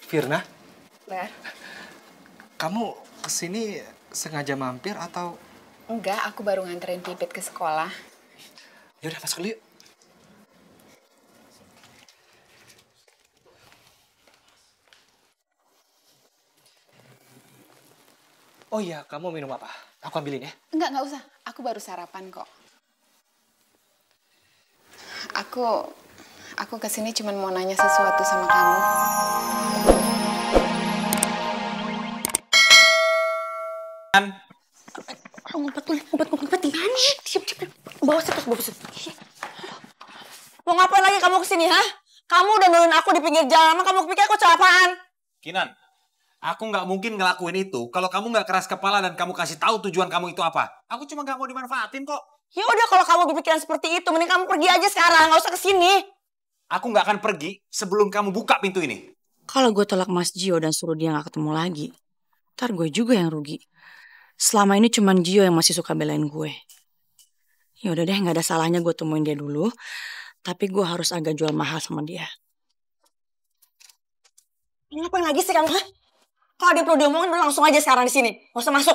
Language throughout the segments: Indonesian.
Firna, Bar? kamu kesini sengaja mampir atau? Enggak, aku baru nganterin Pipit ke sekolah. Yaudah, masuk dulu yuk. Oh iya, kamu minum apa? Aku ambilin ya. Enggak usah. Aku baru sarapan kok. Aku kesini cuma mau nanya sesuatu sama kamu. Ngumpet di mana? Diam. Bawa set. Mau ngapain lagi kamu kesini, ha? Kamu udah nurunin aku di pinggir jalan, emang kamu pikir aku apaan? Kinan, aku nggak mungkin ngelakuin itu kalau kamu nggak keras kepala dan kamu kasih tahu tujuan kamu itu apa. Aku cuma nggak mau dimanfaatin kok. Ya udah kalau kamu berpikiran seperti itu, mending kamu pergi aja sekarang, nggak usah kesini. Aku nggak akan pergi sebelum kamu buka pintu ini. Kalau gue tolak Mas Gio dan suruh dia gak ketemu lagi, ntar gue juga yang rugi. Selama ini cuman Gio yang masih suka belain gue. Ya udah deh, gak ada salahnya gue temuin dia dulu. Tapi gue harus agak jual mahal sama dia. Ngapain lagi sih kamu? Kalau dia perlu diomongin, langsung aja sekarang di sini. Gak usah masuk.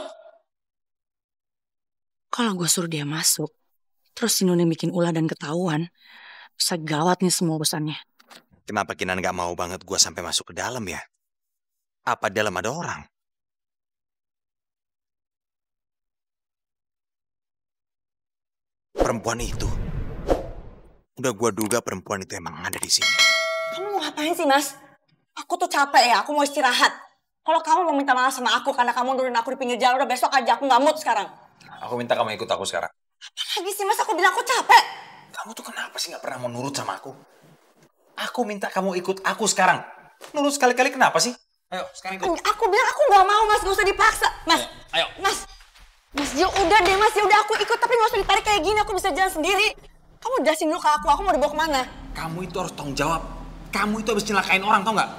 Kalau gue suruh dia masuk, terus si Nuning bikin ulah dan ketahuan, bisa gawat nih semua urusannya. Kenapa Kinan nggak mau banget gue sampai masuk ke dalam ya? Apa di dalam ada orang? Perempuan itu. Udah gue duga perempuan itu emang ada di sini. Kamu mau ngapain sih, Mas? Aku tuh capek ya, aku mau istirahat. Kalau kamu mau minta maaf sama aku karena kamu nurunin aku di pinggir jalan, udah besok aja, aku nggak mood sekarang. Aku minta kamu ikut aku sekarang. Apa lagi sih, Mas? Aku bilang aku capek. Kamu tuh kenapa sih nggak pernah mau nurut sama aku? Aku minta kamu ikut aku sekarang. Nurut sekali-kali kenapa sih? Ayo, sekarang ikut. Aku bilang aku nggak mau, Mas. Gak usah dipaksa. Mas, Ayo. Mas Gio, udah deh, Mas. Ya udah aku ikut, tapi gak usah ditarik kayak gini. Aku bisa jalan sendiri. Kamu jelasin dulu ke aku mau dibawa kemana? Kamu itu harus tanggung jawab. Kamu itu habis nyelakain orang, tau nggak?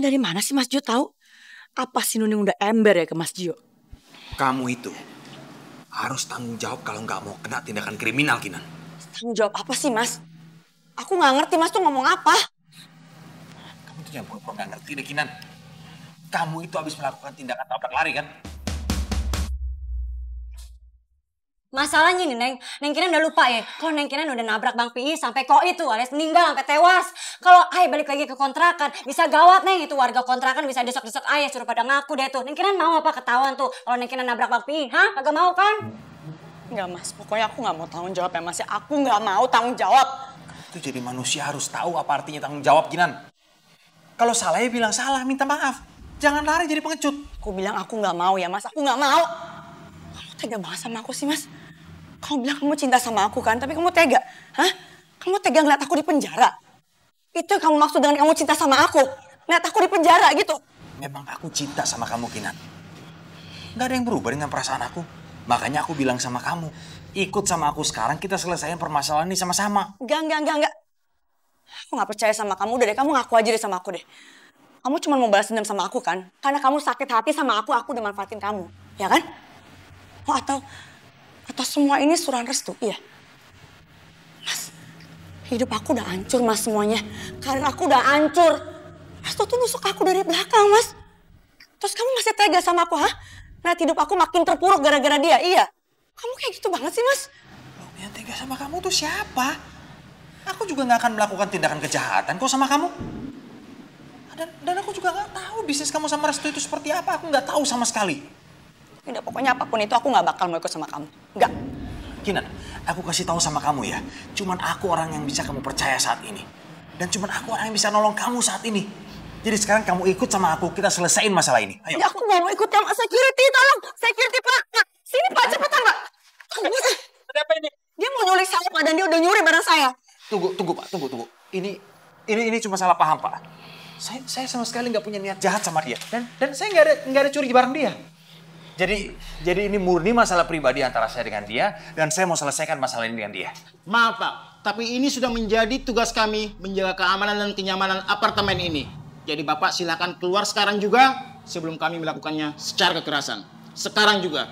Dari mana sih Mas Gio tahu? Apa si Nuning udah ember ya ke Mas Gio? Kamu itu harus tanggung jawab kalau nggak mau kena tindakan kriminal, Kinan. Tanggung jawab apa sih, Mas? Aku nggak ngerti, Mas tuh ngomong apa. Kamu tuh jangan pura-pura nggak ngerti deh, Kinan. Kamu itu habis melakukan tindakan tabrak lari, kan? Masalahnya nih, Neng Kinan udah lupa ya. Kalau Neng Kinan udah nabrak Bang Pi sampai kok itu alias meninggal sampai tewas. Kalau Ayah balik lagi ke kontrakan, bisa gawat Neng. Itu warga kontrakan bisa desek-desek Ayah suruh pada ngaku deh tuh. Neng Kinan mau apa ketahuan tuh kalau Neng Kinan nabrak Bang Pi? Hah? Kagak mau kan? Enggak, Mas. Pokoknya aku nggak mau tanggung jawab ya, Mas. Aku nggak mau tanggung jawab. Itu jadi manusia harus tahu apa artinya tanggung jawab, Kinan. Kalau salah ya bilang salah, minta maaf. Jangan lari jadi pengecut. Aku bilang aku nggak mau ya, Mas. Aku nggak mau. Kamu tega banget sama aku sih, Mas. Kamu bilang kamu cinta sama aku kan, tapi kamu tega. Hah? Kamu tega ngeliat aku di penjara? Itu yang kamu maksud dengan kamu cinta sama aku? Ngeliat aku di penjara gitu? Memang aku cinta sama kamu, Kinan. Gak ada yang berubah dengan perasaan aku. Makanya aku bilang sama kamu, ikut sama aku sekarang, kita selesaiin permasalahan ini sama-sama. Enggak. Aku gak percaya sama kamu, udah deh kamu ngaku aja deh sama aku deh. Kamu cuma mau balas dendam sama aku kan? Karena kamu sakit hati sama aku udah manfaatin kamu. Ya kan? Oh, atau semua ini suruhan restu, iya? Mas, hidup aku udah hancur, Mas, semuanya. Karir aku udah hancur. Restu tuh nusuk aku dari belakang, Mas. Terus kamu masih tega sama aku, hah? Nah, hidup aku makin terpuruk gara-gara dia, iya? Kamu kayak gitu banget sih, Mas. Loh, yang tega sama kamu tuh siapa? Aku juga gak akan melakukan tindakan kejahatan kok sama kamu. Dan aku juga gak tahu bisnis kamu sama Restu itu seperti apa. Aku gak tahu sama sekali. Udah, pokoknya apapun itu aku gak bakal mau ikut sama kamu. Enggak. Kinan, aku kasih tahu sama kamu ya. Cuman aku orang yang bisa kamu percaya saat ini. Dan cuman aku orang yang bisa nolong kamu saat ini. Jadi sekarang kamu ikut sama aku, kita selesaiin masalah ini. Ayo. Ya, aku gak mau ikut sama security, tolong. Security, Pak. Nah, sini, Pak, cepetan, Pak. Ada apa ini? Dia mau nyulik saya, Pak, dan dia udah nyuri barang saya. Tunggu, Pak, tunggu. Ini cuma salah paham, Pak. Saya sama sekali nggak punya niat jahat sama dia. Dan saya nggak ada curi barang dia. Jadi ini murni masalah pribadi antara saya dengan dia, dan saya mau selesaikan masalah ini dengan dia. Maaf, Pak, tapi ini sudah menjadi tugas kami menjaga keamanan dan kenyamanan apartemen ini. Jadi Bapak silakan keluar sekarang juga sebelum kami melakukannya secara kekerasan. Sekarang juga.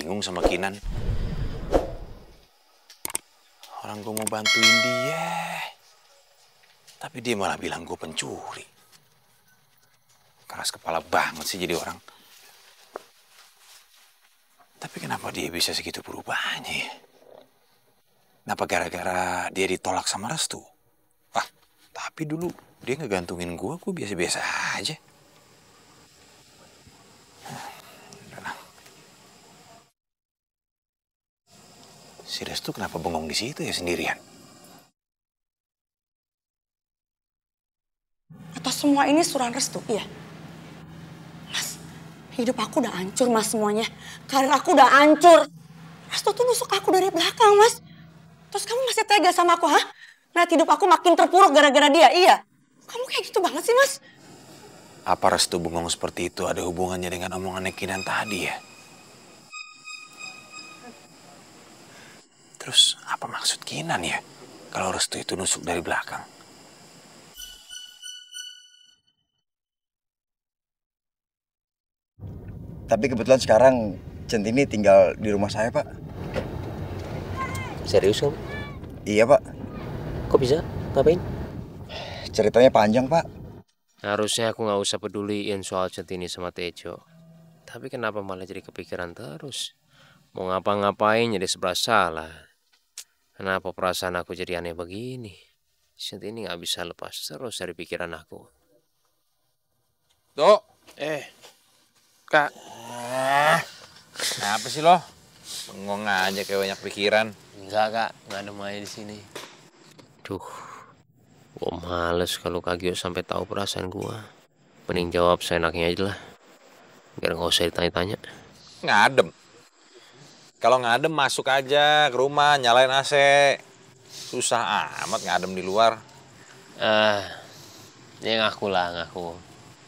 bingung sama Kinan. Orang gue mau bantuin dia, tapi dia malah bilang gue pencuri. Keras kepala banget sih jadi orang. Tapi kenapa dia bisa segitu berubahnya ya? Kenapa gara-gara dia ditolak sama Restu? Wah, tapi dulu dia ngegantungin gue biasa-biasa aja. Si Restu kenapa bengong di situ ya sendirian? Atas semua ini suruhan Restu, iya? Mas, hidup aku udah hancur mas semuanya. Karir aku udah hancur. Restu tuh nusuk aku dari belakang mas. Terus kamu masih tega sama aku, hah? Lihat hidup aku makin terpuruk gara-gara dia, iya? Kamu kayak gitu banget sih mas. Apa Restu bengong seperti itu ada hubungannya dengan omongannya Kinan tadi ya? Terus apa maksud Kinan ya? Kalau Restu itu nusuk dari belakang. Tapi kebetulan sekarang Centini tinggal di rumah saya, Pak. Serius kamu? Iya, Pak. Kok bisa? Ngapain? Ceritanya panjang, Pak. Harusnya aku nggak usah peduliin soal Centini sama Tejo. Tapi kenapa malah jadi kepikiran terus? Mau ngapa-ngapain jadi serba salah. Kenapa perasaan aku jadi aneh begini? Centini nggak bisa lepas terus dari pikiran aku. Dok. Kak. Apa sih lo? Bengong aja kayak banyak pikiran. Enggak kak, nggak ada Maya di sini. Duh, gua males kalau Kak Gio sampai tahu perasaan gua. Mending jawab seenaknya aja lah, biar nggak usah ditanya-tanya. Ngadem. Kalau ngadem masuk aja ke rumah, nyalain AC. Susah amat ngadem di luar. Ya ngaku lah, ngaku.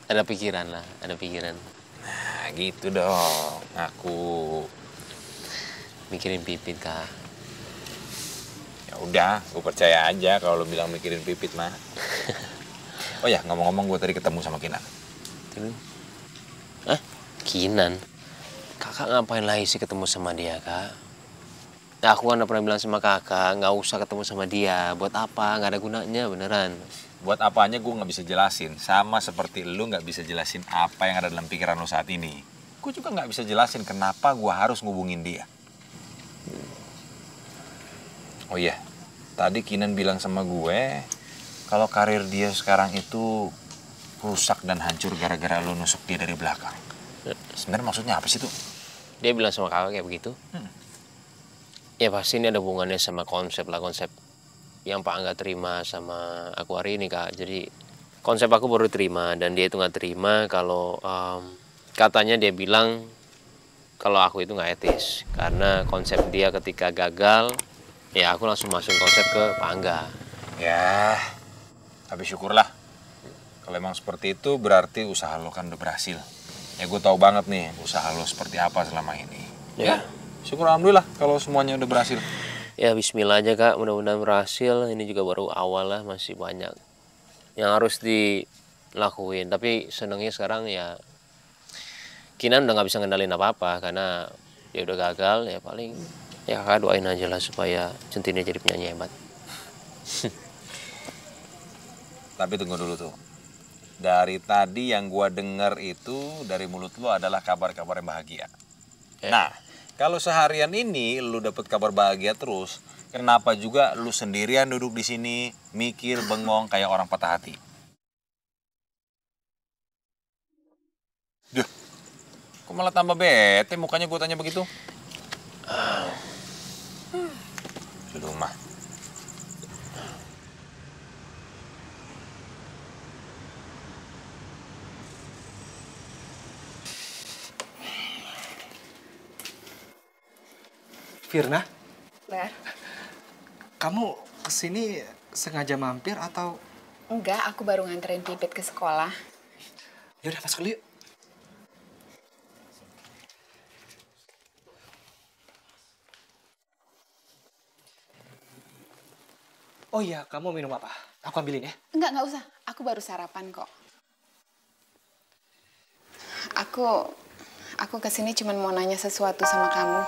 Ada pikiran lah, ada pikiran. Nah gitu dong, ngaku. Mikirin Pipit kak. Ya udah, gue percaya aja kalau lo bilang mikirin Pipit mah. Oh ya, ngomong-ngomong gue tadi ketemu sama Kinan. Kinan? Kakak ngapain lagi sih ketemu sama dia kak? Nah, aku kan udah pernah bilang sama kakak, nggak usah ketemu sama dia. Buat apa? Nggak ada gunanya beneran. Buat apanya gue nggak bisa jelasin. Sama seperti lo nggak bisa jelasin apa yang ada dalam pikiran lo saat ini. Gue juga nggak bisa jelasin kenapa gue harus ngubungin dia. Oh iya, tadi Kinan bilang sama gue kalau karir dia sekarang itu rusak dan hancur gara-gara lo nusuk dia dari belakang. Sebenarnya maksudnya apa sih tuh? Dia bilang sama kakak kayak begitu. Ya pasti ini ada hubungannya sama konsep lah, konsep yang Pak nggak terima sama aku hari ini kak. Jadi konsep aku baru terima dan dia itu nggak terima kalau katanya dia bilang kalau aku itu nggak etis karena konsep dia ketika gagal ya aku langsung masukin konsep ke Pak Angga. Ya, tapi syukurlah. Kalau emang seperti itu berarti usaha lo kan udah berhasil. Ya gue tahu banget nih usaha lo seperti apa selama ini. Ya, syukur alhamdulillah kalau semuanya udah berhasil. Ya bismillah aja kak, mudah-mudahan berhasil. Ini juga baru awal lah, masih banyak yang harus dilakuin. Tapi senengnya sekarang ya Kinan udah nggak bisa ngendalin apa-apa karena dia udah gagal. Ya paling ya kakak doain aja lah supaya Centini jadi penyanyi hebat. Tapi tunggu dulu tuh. Dari tadi yang gua denger itu dari mulut lu adalah kabar-kabar yang bahagia. Nah, kalau seharian ini lu dapet kabar bahagia terus, kenapa juga lu sendirian duduk di sini mikir bengong kayak orang patah hati? Duh, kok malah tambah bete mukanya gua tanya begitu? Sudah mah. Firna, Bar? kamu kesini sengaja mampir atau? Enggak, aku baru nganterin Pipit ke sekolah. Yaudah masuk dulu yuk. Oh iya, kamu minum apa? Aku ambilin ya. Enggak usah. Aku baru sarapan kok. Aku kesini cuma mau nanya sesuatu sama kamu.